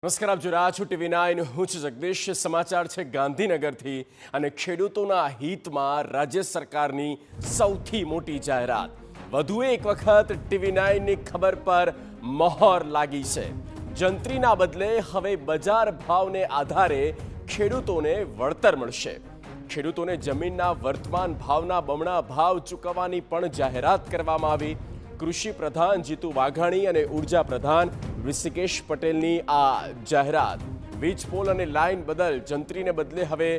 નમસ્કાર, આપ જોઈ રહ્યા છો TV9. હું છું જગદીશ. સમાચાર છે ગાંધીનગરથી અને ખેડૂતોના હિતમાં રાજ્ય સરકારની સૌથી મોટી જાહેરાત. વધુ એક વખત TV9ની ખબર પર મહોર લાગી છે. જંત્રીના બદલે હવે બજાર ભાવને આધારે ખેડૂતોને વળતર મળશે. ખેડૂતોને જમીનના વર્તમાન ભાવના બમણા ભાવ ચૂકવવાની પણ જાહેરાત કરવામાં આવી. કૃષિ પ્રધાન જીતુ વાઘાણી અને ઉર્જા પ્રધાન ઋષિકેશ પટેલની આ જાહેરાત. વીજ પોલ અને લાઇન બદલ જંત્રીને બદલે હવે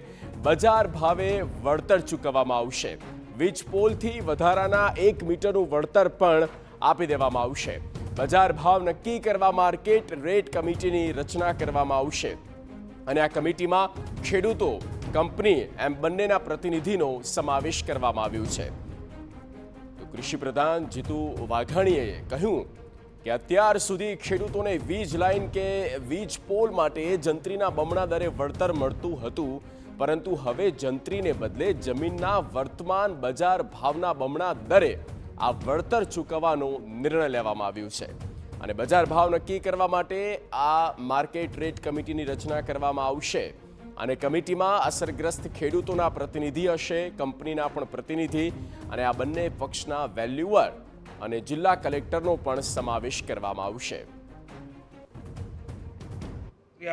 બજાર ભાવે વળતર ચૂકવવામાં આવશે. વીજ પોલથી વધારાના 1 મીટરનું વળતર પણ આપી દેવામાં આવશે. બજાર ભાવ નક્કી કરવા માર્કેટ રેટ કમિટીની રચના કરવામાં આવશે અને આ કમિટીમાં ખેડૂતો, કંપની એમ બંનેના પ્રતિનિધિનો સમાવેશ કરવામાં આવ્યો છે. કૃષિ પ્રધાન જીતુ વાઘાણીએ કહ્યું કે અત્યાર સુધી ખેડૂતોને વીજ લાઇન કે વીજ પોલ માટે જંત્રીના બમણા દરે વળતર મળતું હતું, પરંતુ હવે જંત્રીને બદલે જમીનના વર્તમાન બજાર ભાવના બમણા દરે આ વળતર ચૂકવવાનો નિર્ણય લેવામાં આવ્યો છે અને બજાર ભાવ નક્કી કરવા માટે આ માર્કેટ રેટ કમિટીની રચના કરવામાં આવશે અને કમિટીમાં અસરગ્રસ્ત ખેડૂતોના પ્રતિનિધિ હશે, કંપનીના પણ પ્રતિનિધિ અને આ બંને પક્ષના વેલ્યુઅર અને જિલ્લા કલેક્ટરનો પણ સમાવેશ કરવામાં આવશે.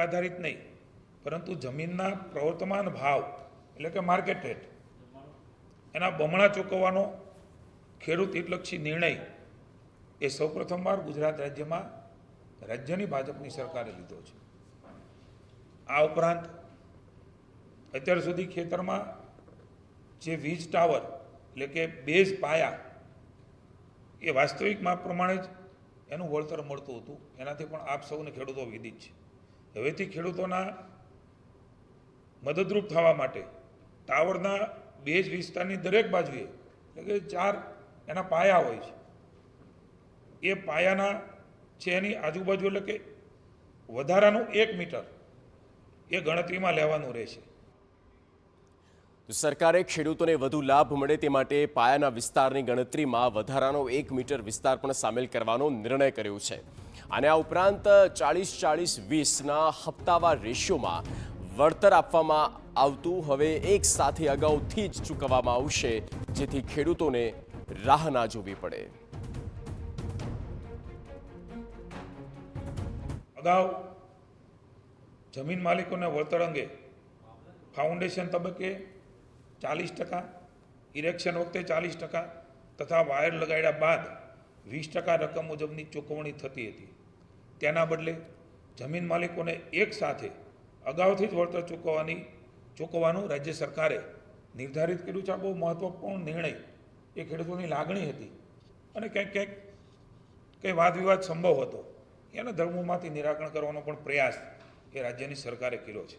આધારિત નહીં, પરંતુ જમીનના પ્રવર્તમાન ભાવ એટલે કે માર્કેટ રેટ એના બમણા ચૂકવવાનો ખેડૂત હિતલક્ષી નિર્ણય એ સૌપ્રથમવાર ગુજરાત રાજ્યમાં રાજ્યની ભાજપની સરકારે લીધો છે. આ ઉપરાંત અત્યાર સુધી ખેતરમાં જે વીજ ટાવર એટલે કે બેઝ પાયા એ વાસ્તવિક માપ પ્રમાણે જ એનું વળતર મળતું હતું. એનાથી પણ આપ સૌને ખેડૂતો વિદિત છે. હવેથી ખેડૂતોના મદદરૂપ થવા માટે ટાવરના બેઝ વિસ્તારની દરેક બાજુએ એટલે કે 4 એના પાયા હોય છે. એ પાયાના છે એની આજુબાજુ એટલે કે વધારાનું 1 મીટર એ ગણતરીમાં લેવાનું રહેશે. સરકારે ખેડૂતોને વધુ લાભ મળે તે માટે પાયાના વિસ્તારની ગણતરીમાં વધારાનો 1 મીટર વિસ્તાર પણ સામેલ કરવાનો નિર્ણય કર્યો છે અને આ ઉપરાંત 40-40-20ના હપ્તાવાર રેશિયોમાં વળતર આપવામાં આવતું હવે એક સાથે અગાઉથી જ ચૂકવવામાં આવશે, જેથી ખેડૂતોને રાહ ના જોવી પડે. અગાઉ જમીન માલિકોને વળતર અંગે ફાઉન્ડેશન તબક્કે 40%, ઇરેક્શન વખતે 40% તથા વાયર લગાડ્યા બાદ 20% રકમ મુજબની ચૂકવણી થતી હતી. તેના બદલે જમીન માલિકોને એક સાથે અગાઉથી જ વળતર ચૂકવવાનું રાજ્ય સરકારે નિર્ધારિત કર્યું છે. આ બહુ મહત્વપૂર્ણ નિર્ણય એ ખેડૂતોની લાગણી હતી અને કંઈ વાદ વિવાદ સંભવ હતો, એને ધર્મોમાંથી નિરાકરણ કરવાનો પણ પ્રયાસ એ રાજ્યની સરકારે કર્યો છે.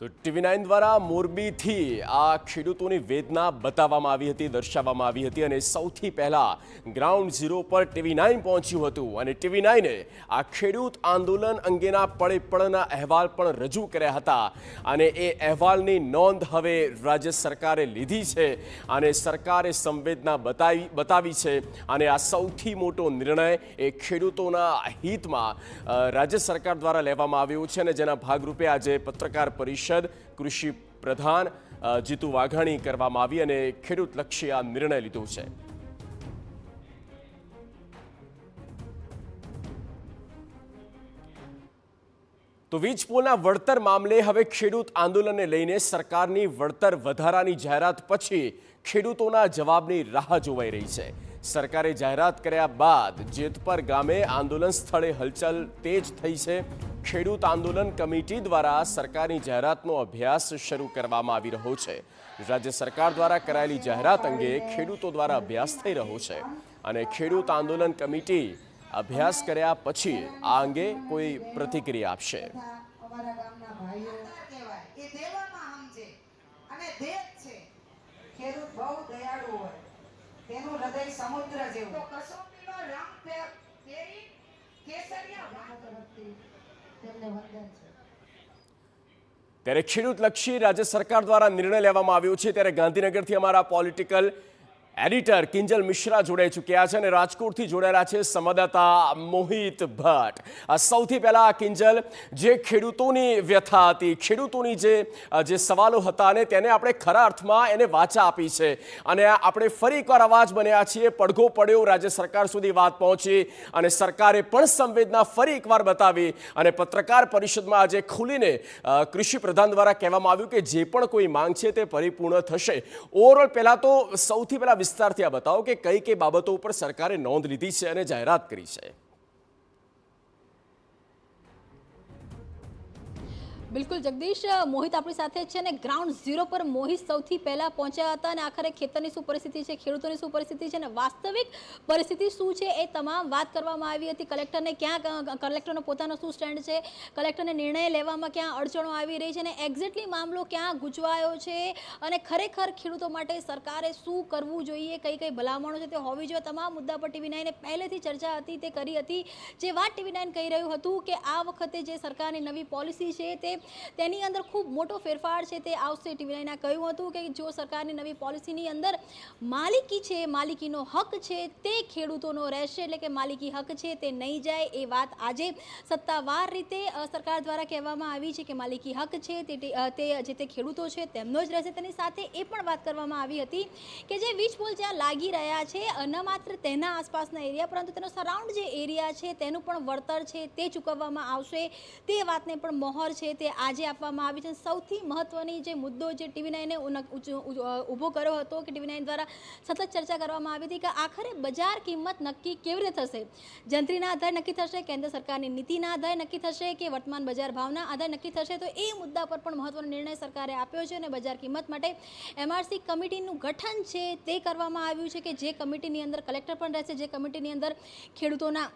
તો TV9 દ્વારા મોરબીથી આ ખેડૂતોની વેદના બતાવવામાં આવી હતી, દર્શાવવામાં આવી હતી અને સૌથી પહેલા ગ્રાઉન્ડ ઝીરો પર TV9 પહોંચ્યું હતું અને TV9એ આ ખેડૂત આંદોલન અંગેના પળે-પળના અહેવાલ પણ રજૂ કર્યા હતા અને એ અહેવાલની નોંધ હવે રાજ્ય સરકારે લીધી છે અને સરકારે સંવેદના બતાવી છે અને આ સૌથી મોટો નિર્ણય એ ખેડૂતોના હિતમાં રાજ્ય સરકાર દ્વારા લેવામાં આવ્યો છે અને જેના ભાગરૂપે આજે પત્રકાર પરિષદ કૃષિ પ્રધાન જીતુ વાઘાણી કરવામાં આવી અને ખેડૂતલક્ષી આ નિર્ણય લીધો છે. તો વીજ પોલના વળતર મામલે હવે ખેડૂત આંદોલનને લઈને સરકારની વળતર વધારાની જાહેરાત પછી ખેડૂતોના જવાબની રાહ જોવાઈ રહી છે. સરકારે જાહેરાત કર્યા બાદ જેતપર ગામે આંદોલન સ્થળે હલચલ તેજ થઈ છે. ખેડૂત આંદોલન કમિટી દ્વારા સરકારની જાહેરાતનો અભ્યાસ શરૂ કરવામાં આવી રહ્યો છે. રાજ્ય સરકાર દ્વારા કરાયેલી જાહેરાત અંગે ખેડૂતો દ્વારા અભ્યાસ થઈ રહ્યો છે અને ખેડૂત આંદોલન કમિટી અભ્યાસ કર્યા પછી આ અંગે કોઈ પ્રતિક્રિયા આપશે. તેનું હૃદય સમુદ્ર જેવું તો કસોટીનો રંગ ફેરી કેસરિયા તેમને વંદન છે. ત્યારે ખેડૂતલક્ષી રાજ્ય સરકાર દ્વારા નિર્ણય લેવામાં આવ્યો છે. ત્યારે ગાંધીનગરથી અમારા પોલિટિકલ એડિટર કિંજલ મિશ્રા જોડાઈ ચૂક્યા છે અને રાજકોટથી જોડાયેલા છે સંવાદદાતા મોહિત ભટ્ટ. સૌથી પહેલા કિંજલ, જે ખેડૂતોની વ્યથા હતી, ખેડૂતોની જે સવાલો હતા અને તેને આપણે ખરા અર્થમાં એને વાચા આપી છે અને આપણે ફરી એકવાર અવાજ બન્યા છીએ. પડઘો પડ્યો, રાજ્ય સરકાર સુધી વાત પહોંચી અને સરકારે પણ સંવેદના ફરી એકવાર બતાવી અને પત્રકાર પરિષદમાં આજે ખુલીને કૃષિ પ્રધાન દ્વારા કહેવામાં આવ્યું કે જે પણ કોઈ માંગ છે તે પરિપૂર્ણ થશે. ઓવરઓલ પહેલા તો સૌથી પહેલા વિસ્તારથી આ બતાવો કે કઈ કઈ બાબતો ઉપર સરકારે નોંધ લીધી છે અને જાહેરાત કરી છે. બિલકુલ જગદીશ, મોહિત આપણી સાથે છે અને ગ્રાઉન્ડ ઝીરો પર મોહિત સૌથી પહેલા પહોંચ્યા હતા અને આખરે ખેતરની શું પરિસ્થિતિ છે, ખેડૂતોની શું પરિસ્થિતિ છે અને વાસ્તવિક પરિસ્થિતિ શું છે એ તમામ વાત કરવામાં આવી હતી. કલેક્ટરનો પોતાનો શું સ્ટેન્ડ છે, કલેક્ટરને નિર્ણય લેવામાં ક્યાં અડચણો આવી રહી છે અને એક્ઝેક્ટલી મામલો ક્યાં ગૂંચવાયો છે અને ખરેખર ખેડૂતો માટે સરકારે શું કરવું જોઈએ, કઈ કઈ ભલામણો છે તે હોવી જોઈએ, તમામ મુદ્દા પર TV9 પહેલેથી ચર્ચા હતી તે કરી હતી. જે વાત TV9 કહી રહ્યું હતું કે આ વખતે જે સરકારની નવી પોલિસી છે તેની અંદર ખૂબ મોટો ફેરફાર છે તે આવશે. TV9 કહ્યું હતું કે જો સરકારની નવી પોલિસીની અંદર માલિકી છે, માલિકીનો હક છે તે ખેડૂતોનો રહેશે, એટલે કે માલિકી હક છે તે નહીં જાય. એ વાત આજે સત્તાવાર રીતે સરકાર દ્વારા કહેવામાં આવી છે કે માલિકી હક છે તે જે તે ખેડૂતો છે તેમનો જ રહેશે. તેની સાથે એ પણ વાત કરવામાં આવી હતી કે જે વીજ પોલ જ્યાં લાગી રહ્યા છે ન માત્ર તેના આસપાસના એરિયા પરંતુ તેનો સરાઉન્ડ જે એરિયા છે તેનું પણ વળતર છે તે ચૂકવવામાં આવશે. તે વાતને પણ મહોર છે તે આજે આપવામાં આવી છે. સૌથી મહત્વની જે મુદ્દો જે TV9 ઊભો કર્યો હતો કે TV9 દ્વારા સતત ચર્ચા કરવામાં આવી હતી કે આખરે બજાર કિંમત નક્કી કેવી રીતે થશે, જંત્રીના આધારે નક્કી થશે, કેન્દ્ર સરકારની નીતિના આધારે નક્કી થશે કે વર્તમાન બજાર ભાવના આધારે નક્કી થશે. તો એ મુદ્દા પર પણ મહત્વનો નિર્ણય સરકારે આપ્યો છે અને બજાર કિંમત માટે MRC કમિટીનું ગઠન છે તે કરવામાં આવ્યું છે કે જે કમિટીની અંદર કલેક્ટર પણ રહેશે, જે કમિટીની અંદર ખેડૂતોના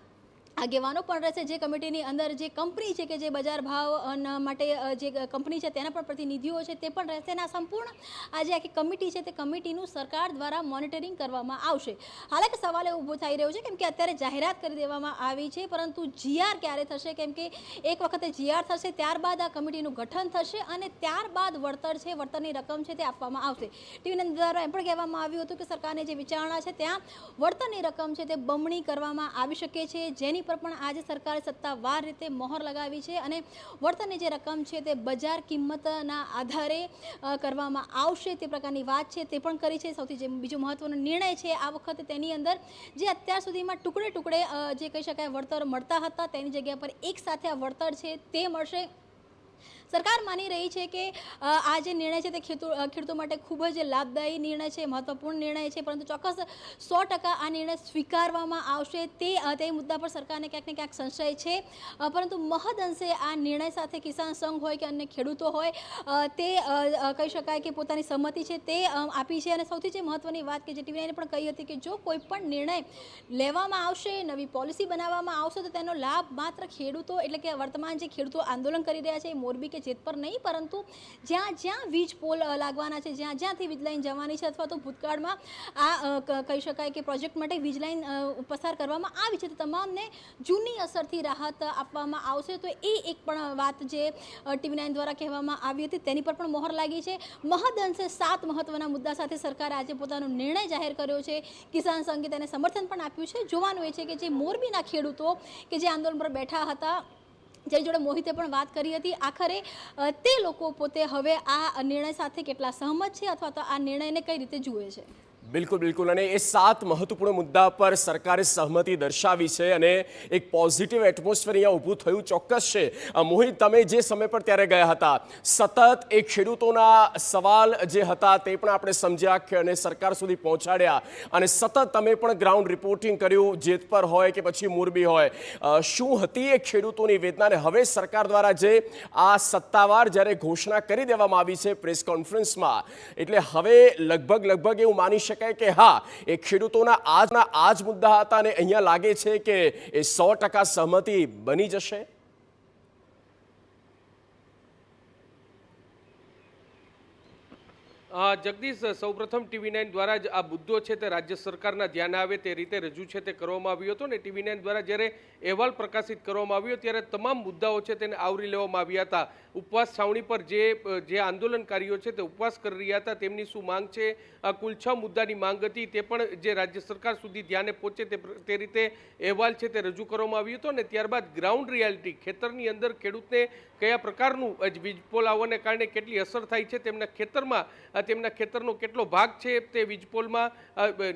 આગેવાનો પણ રહેશે, જે કમિટીની અંદર જે કંપની છે કે જે બજાર ભાવ માટે જે કંપની છે તેના પણ પ્રતિનિધિઓ છે તે પણ રહેશે અને આ સંપૂર્ણ આ જે આખી કમિટી છે તે કમિટીનું સરકાર દ્વારા મોનિટરિંગ કરવામાં આવશે. હાલાકી સવાલ ઊભો થઈ રહ્યો છે કેમ કે અત્યારે જાહેરાત કરી દેવામાં આવી છે પરંતુ GR ક્યારે થશે, કેમ કે એક વખતે GR થશે ત્યારબાદ આ કમિટીનું ગઠન થશે અને ત્યારબાદ વળતર છે, વળતરની રકમ છે તે આપવામાં આવશે. TV9 દ્વારા એમ પણ કહેવામાં આવ્યું હતું કે સરકારની જે વિચારણા છે ત્યાં વળતરની રકમ છે તે બમણી કરવામાં આવી શકે છે, જેની પર પણ આજે સરકારે સત્તાવાર રીતે મહોર લગાવી છે અને વળતરની જે રકમ છે તે બજાર કિંમતના આધારે કરવામાં આવશે તે પ્રકારની વાત છે તે પણ કરી છે. સૌથી જે બીજો મહત્વનો નિર્ણય છે આ વખતે તેની અંદર જે અત્યાર સુધીમાં ટુકડે ટુકડે જે કહી શકાય વળતર મળતા હતા તેની જગ્યા પર એક સાથે આ વળતર છે તે મળશે. સરકાર માની રહી છે કે આ જે નિર્ણય છે તે ખેડૂતો માટે ખૂબ જ લાભદાયી નિર્ણય છે, મહત્વપૂર્ણ નિર્ણય છે, પરંતુ ચોક્કસ 100% આ નિર્ણય સ્વીકારવામાં આવશે તે મુદ્દા પર સરકારને ક્યાંક ને ક્યાંક સંશય છે. પરંતુ મહદઅંશે આ નિર્ણય સાથે કિસાન સંઘ હોય કે અન્ય ખેડૂતો હોય તે કહી શકાય કે પોતાની સંમતિ છે તે આપી છે. અને સૌથી જે મહત્વની વાત કે જે TV9 પણ કહી હતી કે જો કોઈ પણ નિર્ણય લેવામાં આવશે, નવી પોલિસી બનાવવામાં આવશે તો તેનો લાભ માત્ર ખેડૂતો એટલે કે વર્તમાન જે ખેડૂતો આંદોલન કરી રહ્યા છે મોરબી કે જેતપર નહીં, પરંતુ જ્યાં જ્યાં વીજ પોલ લાગવાના છે, જ્યાં જ્યાંથી વીજ લાઈન જવાની છે અથવા તો ભૂતકાળમાં આ કહી શકાય કે પ્રોજેક્ટ માટે વીજ લાઈન પસાર કરવામાં આવી છે તો તમામને જૂની અસરથી રાહત આપવામાં આવશે. તો એ એક પણ વાત જે TV9 દ્વારા કહેવામાં આવી હતી તેની પર પણ મહોર લાગી છે. મહદઅંશે 7 મહત્વના મુદ્દા સાથે સરકારે આજે પોતાનો નિર્ણય જાહેર કર્યો છે. કિસાન સંઘે તેને સમર્થન પણ આપ્યું છે. જોવાનું એ છે કે જે મોરબીના ખેડૂતો કે જે આંદોલન પર બેઠા હતા, જેની જોડે મોહિતે પણ વાત કરી હતી, આખરે તે લોકો પોતે હવે આ નિર્ણય સાથે કેટલા સહમત છે અથવા તો આ નિર્ણયને કઈ રીતે જુએ છે. બિલકુલ અને એ 7 મહત્વપૂર્ણ મુદ્દા પર સરકારે સહમતિ દર્શાવી છે અને એક પોઝિટિવ એટમોસ્ફિયર અહીંયા ઊભું થયું ચોક્કસ છે. મોહિત, તમે જે સમય પર ત્યારે ગયા હતા, સતત એ ખેડૂતોના સવાલ જે હતા તે પણ આપણે સમજ્યા અને સરકાર સુધી પહોંચાડ્યા અને સતત તમે પણ ગ્રાઉન્ડ રિપોર્ટિંગ કર્યું, જેતપર હોય કે પછી મોરબી હોય. શું હતી એ ખેડૂતોની વેદના અને હવે સરકાર દ્વારા જે આ સત્તાવાર જ્યારે ઘોષણા કરી દેવામાં આવી છે પ્રેસ કોન્ફરન્સમાં, એટલે હવે લગભગ એવું માની શકાય કે હા એ ખેડૂતોના આ જ મુદ્દા હતા અને અહીંયા લાગે છે કે એ 100% સહમતિ બની જશે. જગદીશ, સૌપ્રથમ TV9 દ્વારા જ આ મુદ્દો છે તે રાજ્ય સરકારના ધ્યાને આવે તે રીતે રજૂ છે તે કરવામાં આવ્યો હતો ને TV9 દ્વારા જ્યારે અહેવાલ પ્રકાશિત કરવામાં આવ્યો ત્યારે તમામ મુદ્દાઓ છે તેને આવરી લેવામાં આવ્યા હતા. ઉપવાસ છાવણી પર જે આંદોલનકારીઓ છે તે ઉપવાસ કરી રહ્યા હતા તેમની શું માંગ છે, કુલ 6 મુદ્દાની માંગ હતી તે પણ જે રાજ્ય સરકાર સુધી ધ્યાને પહોંચે તે રીતે અહેવાલ છે તે રજૂ કરવામાં આવ્યો હતો ને ત્યારબાદ ગ્રાઉન્ડ રિયાલિટી ખેતરની અંદર ખેડૂતને કયા પ્રકારનું વીજ પોલ આવવાને કારણે કેટલી અસર થાય છે, તેમના ખેતરનો કેટલો ભાગ છે તે વીજપોલમાં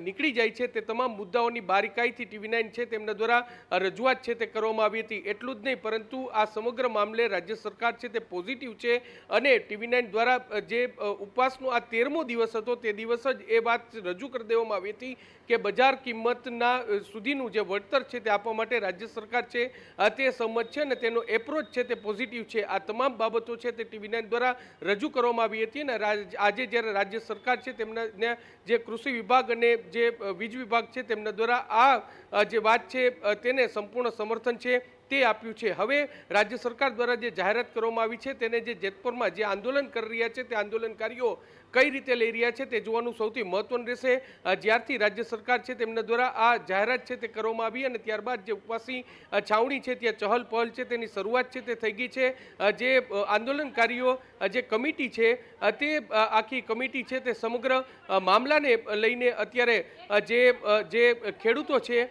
નીકળી જાય છે તે તમામ મુદ્દાઓની બારીકાઈથી TV9 છે તેમના દ્વારા રજૂઆત છે તે કરવામાં આવી હતી. એટલું જ નહીં પરંતુ આ સમગ્ર મામલે રાજ્ય સરકાર છે તે પોઝિટિવ છે અને TV9 દ્વારા જે ઉપવાસનો આ 13મો દિવસ હતો તે દિવસ જ એ વાત રજૂ કરી દેવામાં આવી હતી કે બજાર કિંમતના સુધીનું જે વળતર છે તે આપવા માટે રાજ્ય સરકાર છે તે સંમત છે અને તેનો એપ્રોચ છે તે પોઝિટિવ છે. આ તમામ બાબતો છે તે TV9 દ્વારા રજૂ કરવામાં આવી હતી અને આજે જ્યારે રાજ્ય સરકાર છે તેમના જે કૃષિ વિભાગ અને જે વીજ વિભાગ છે તેમના દ્વારા આ જે વાત છે તેને સંપૂર્ણ સમર્થન છે તે આપ્યું છે. હવે રાજ્ય સરકાર દ્વારા જે જાહેરાત કરવામાં આવી છે તેને જે જેતપુરમાં જે આંદોલન કરી રહ્યા છે તે આંદોલનકારીઓ કઈ રીતે લઈ રહ્યા છે તે જોવાનું સૌથી મહત્વનું રહેશે. જ્યારથી રાજ્ય સરકાર છે તેમના દ્વારા આ જાહેરાત છે તે કરવામાં આવી અને ત્યારબાદ જે ઉપવાસી છાવણી છે ત્યાં ચહલ પહલ છે તેની શરૂઆત છે તે થઈ ગઈ છે. જે આંદોલનકારીઓ જે કમિટી છે તે આખી કમિટી છે તે સમગ્ર મામલાને લઈને અત્યારે જે ખેડૂતો છે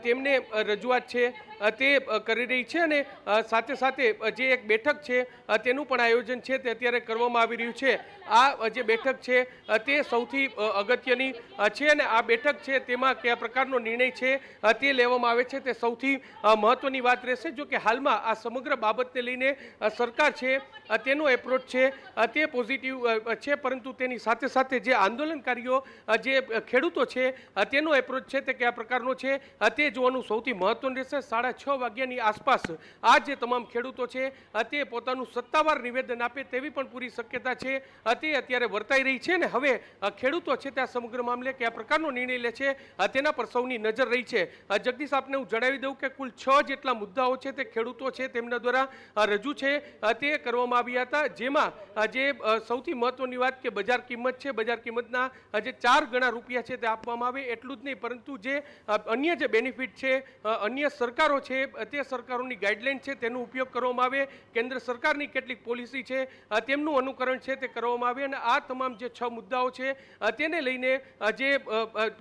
તેમને રજૂઆત છે તે કરી રહી છે અને સાથે સાથે જે એક બેઠક છે તેનું પણ આયોજન છે તે અત્યારે કરવામાં આવી રહ્યું છે. આ જે બેઠક છે તે સૌથી અગત્યની છે અને આ બેઠક છે તેમાં કયા પ્રકારનો નિર્ણય છે તે લેવામાં આવે છે તે સૌથી મહત્વની વાત રહેશે. જો કે હાલમાં આ સમગ્ર બાબતને લઈને સરકાર છે તેનો એપ્રોચ છે તે પોઝિટિવ છે પરંતુ તેની સાથે સાથે જે આંદોલનકારીઓ જે ખેડૂતો છે તેનો એપ્રોચ છે તે કયા પ્રકારનો છે તે જોવાનું સૌથી મહત્વનું રહેશે. 6:30 વાગ્યાની આસપાસ આ જે તમામ ખેડૂતો છે તે પોતાનું સત્તાવાર નિવેદન આપે તેવી પણ પૂરી શક્યતા છે તે અત્યારે વર્તાઈ રહી છે ને હવે ખેડૂતો છે તે આ સમગ્ર મામલે કયા પ્રકારનો નિર્ણય લે છે તેના પર સૌની નજર રહી છે. જગદીશ, આપને હું જણાવી દઉં કે કુલ 6 જેટલા મુદ્દાઓ છે તે ખેડૂતો છે તેમના દ્વારા રજૂ છે તે કરવામાં આવ્યા હતા. જેમાં જે સૌથી મહત્વની વાત કે બજાર કિંમત છે, બજાર કિંમતના જે 4 ગણા રૂપિયા છે તે આપવામાં આવે. એટલું જ નહીં પરંતુ જે અન્ય જે બેનિફિટ છે, અન્ય સરકારો છે તે સરકારોની ગાઈડલાઈન છે તેનો ઉપયોગ કરવામાં આવે, કેન્દ્ર સરકારની કેટલીક પોલિસી છે તેમનું અનુકરણ છે તે કરવામાં આવે અને આ તમામ જે 6 મુદ્દાઓ છે તેને લઈને જે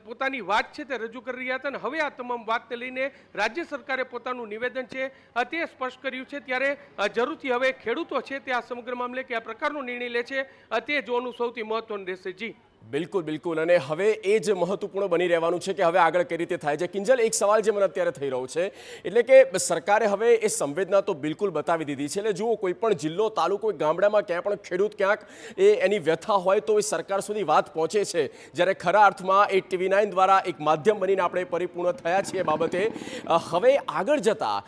પોતાની વાત છે તે રજૂ કરી રહ્યા હતા અને હવે આ તમામ વાતને લઈને રાજ્ય સરકારે પોતાનું નિવેદન છે તે સ્પષ્ટ કર્યું છે. ત્યારે જરૂરથી હવે ખેડૂતો છે તે આ સમગ્ર મામલે કયા પ્રકારનો નિર્ણય લે છે તે જોવાનું સૌથી મહત્વનું રહેશે. જી બિલકુલ અને હવે એ જ મહત્વપૂર્ણ બની રહેવાનું છે કે હવે આગળ કઈ રીતે થાય છે. કિંજલ, એક સવાલ જે મને અત્યારે થઈ રહ્યો છે એટલે કે સરકારે હવે એ સંવેદના તો બિલકુલ બતાવી દીધી છે. એટલે જુઓ, કોઈ પણ જિલ્લો, તાલુકો, ગામડામાં ક્યાંય પણ ખેડૂત ક્યાંક એની વ્યથા હોય તો એ સરકાર સુધી વાત પહોંચે છે. જ્યારે ખરા અર્થમાં એ TV9 દ્વારા એક માધ્યમ બનીને આપણે પરિપૂર્ણ થયા છીએ બાબતે. હવે આગળ જતા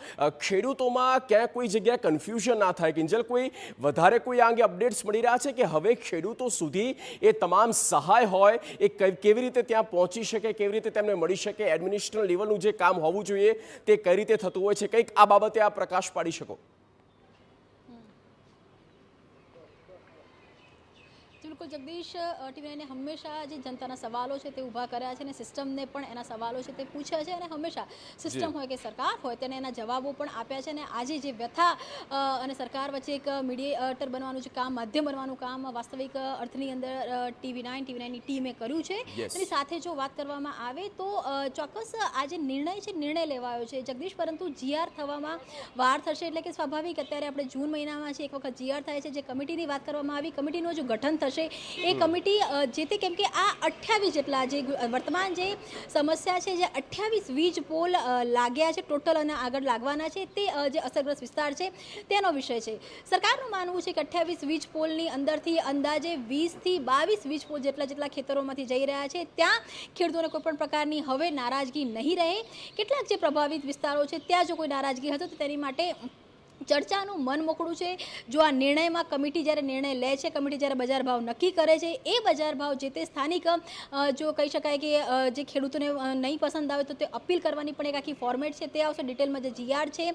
ખેડૂતોમાં ક્યાંય કોઈ જગ્યાએ કન્ફ્યુઝન ના થાય. કિંજલ, કોઈ વધારે કોઈ આ અંગે અપડેટ્સ મળી રહ્યા છે કે હવે ખેડૂતો સુધી એ તમામ સહાય હોય એ કેવી રીતે ત્યાં પહોંચી શકે, કેવી રીતે તેમને મળી શકે, એડમિનિસ્ટ્રેશન લેવલનું જે કામ હોવું જોઈએ તે કઈ રીતે થતું હોય છે, કંઈક આ બાબતે આ પ્રકાશ પાડી શકો? બિલકુલ જગદીશ, TV9 હંમેશા જે જનતાના સવાલો છે તે ઊભા કર્યા છે અને સિસ્ટમને પણ એના સવાલો છે તે પૂછ્યા છે અને હંમેશા સિસ્ટમ હોય કે સરકાર હોય તેને એના જવાબો પણ આપ્યા છે. અને આજે જે વ્યથા અને સરકાર વચ્ચે એક મીડિયેટર બનવાનું જે કામ, માધ્યમ બનવાનું કામ વાસ્તવિક અર્થની અંદર TV9ની ટીમે કર્યું છે. એની સાથે જો વાત કરવામાં આવે તો ચોક્કસ આ જે નિર્ણય છે નિર્ણય લેવાયો છે જગદીશ, પરંતુ GR થવામાં વાર થશે. એટલે કે સ્વાભાવિક અત્યારે આપણે જૂન મહિનામાં છે, એક વખત GR થાય છે, જે કમિટીની વાત કરવામાં આવી, કમિટીનું જો ગઠન થશે એ કમિટી જે તે કેમ કે આ 28 જેટલા જે વર્તમાન જે સમસ્યા છે, જે 28 વીજ પોલ લાગ્યા છે ટોટલ અને આગળ લાગવાના છે તે જે અસરગ્રસ્ત વિસ્તાર છે તેનો વિષય છે. સરકારનું માનવું છે કે 28 વીજ પોલની અંદરથી અંદાજે 20 થી 22 વીજ પોલ જેટલા ખેતરોમાંથી જઈ રહ્યા છે ત્યાં ખેડૂતોને કોઈ પણ પ્રકારની હવે નારાજગી નહીં રહે. કેટલાક જે પ્રભાવિત વિસ્તારો છે ત્યાં જો કોઈ નારાજગી હતો તો તેની માટે ચર્ચાનું મન મોકળું છે. જો આ નિર્ણયમાં કમિટી જ્યારે નિર્ણય લે છે, કમિટી જ્યારે બજાર ભાવ નક્કી કરે છે, એ બજાર ભાવ જે તે સ્થાનિક જો કહી શકાય કે જે ખેડૂતોને નહીં પસંદ આવે તો તે અપીલ કરવાની પણ એક આખી ફોર્મેટ છે, તે આવશે. ડિટેલમાં જે GR છે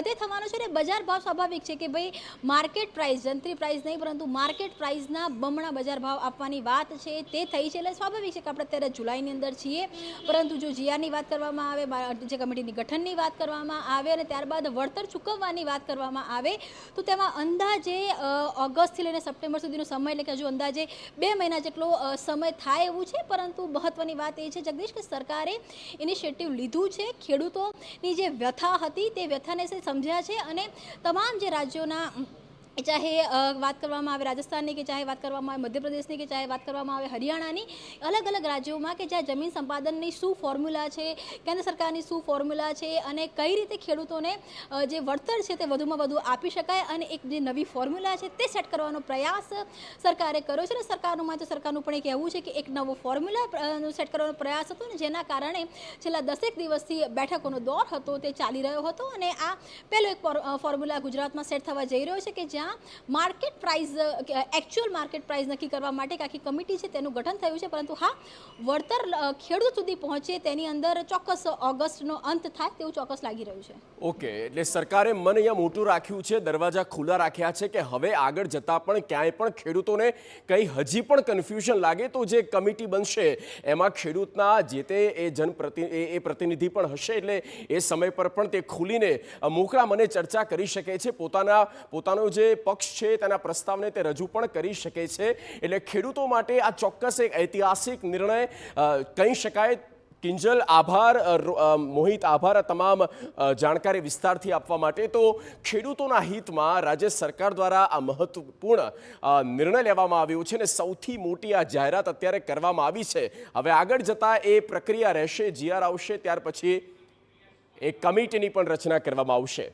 તે થવાનો છે. અને બજાર ભાવ સ્વાભાવિક છે કે ભાઈ માર્કેટ પ્રાઇસ, જંત્રી પ્રાઇસ નહીં પરંતુ માર્કેટ પ્રાઇસના બમણા બજાર ભાવ આપવાની વાત છે તે થઈ છે. એટલે સ્વાભાવિક છે કે આપણે અત્યારે જુલાઈની અંદર છીએ, પરંતુ જો GRની વાત કરવામાં આવે, જે કમિટીની ગઠનની વાત કરવામાં આવે અને ત્યારબાદ વળતર ચૂકવવાની વાત કરવામાં આવે તો તેમાં અંદાજે ઓગસ્ટથી લઈને સપ્ટેમ્બર સુધીનો સમય, એટલે કે હજુ અંદાજે 2 મહિના જેટલો સમય થાય એવું છે. પરંતુ મહત્વની વાત એ છે જગદીશ કે સરકારે ઇનિશિયેટિવ લીધું છે. ખેડૂતોની જે વ્યથા હતી તે વ્યથાને સમજ્યા છે અને તમામ જે રાજ્યોના, ચાહે વાત કરવામાં આવે રાજસ્થાનની, કે ચાહે વાત કરવામાં આવે મધ્યપ્રદેશની, કે ચાહે વાત કરવામાં આવે હરિયાણાની, અલગ અલગ રાજ્યોમાં કે જ્યાં જમીન સંપાદનની શું ફોર્મ્યુલા છે, કેન્દ્ર સરકારની શું ફોર્મ્યુલા છે અને કઈ રીતે ખેડૂતોને જે વળતર છે તે વધુમાં વધુ આપી શકાય અને એક જે નવી ફોર્મ્યુલા છે તે સેટ કરવાનો પ્રયાસ સરકારે કર્યો છે. અને સરકારનું પણ એક કહેવું છે કે એક નવો ફોર્મ્યુલા સેટ કરવાનો પ્રયાસ હતો ને જેના કારણે છેલ્લા 10 દિવસથી બેઠકોનો દોર હતો તે ચાલી રહ્યો હતો. અને આ પહેલો એક ફોર્મ્યુલા ગુજરાતમાં સેટ થવા જઈ રહ્યો છે કે જ્યાં market price, actual market price નક્કી કરવા માટે આખી કમિટી છે તેનું ગઠન થયું છે. પરંતુ હા, વળતર ખેડૂત સુધી પહોંચે તેની અંદર ચોક્કસ ઓગસ્ટનો અંત થાય તેવું ચોક્કસ લાગી રહ્યું છે. ઓકે, એટલે સરકારે મન અહીંયા મોટું રાખ્યું છે, દરવાજા ખુલ્લા રાખ્યા છે કે હવે આગળ જતાં પણ ક્યાંય પણ ખેડૂતોને કંઈ હજી પણ કન્ફ્યુઝન લાગે તો જે કમિટી બનશે એમાં ખેડૂતના જે તે એ પ્રતિનિધિ પણ હશે. એટલે એ સમય પર પણ તે ખુલીને મોકળા મને ચર્ચા કરી શકે છે, પોતાનો જે પક્ષ છે તેના પ્રસ્તાવને તે રજૂ પણ કરી શકે છે. એટલે ખેડૂતો માટે આ ચોક્કસ એક ઐતિહાસિક નિર્ણય કહી શકાય. કિંજલ, આભાર. મોહિત, આભાર આ તમામ જાણકારી વિસ્તારથી આપવા માટે. તો ખેડૂતોના હિતમાં રાજ્ય સરકાર દ્વારા આ મહત્વપૂર્ણ નિર્ણય લેવામાં આવ્યો છે અને સૌથી મોટી આ જાહેરાત અત્યારે કરવામાં આવી છે. હવે આગળ જતાં એ પ્રક્રિયા રહેશે, GR આવશે, ત્યાર પછી એક કમિટીની પણ રચના કરવામાં આવશે.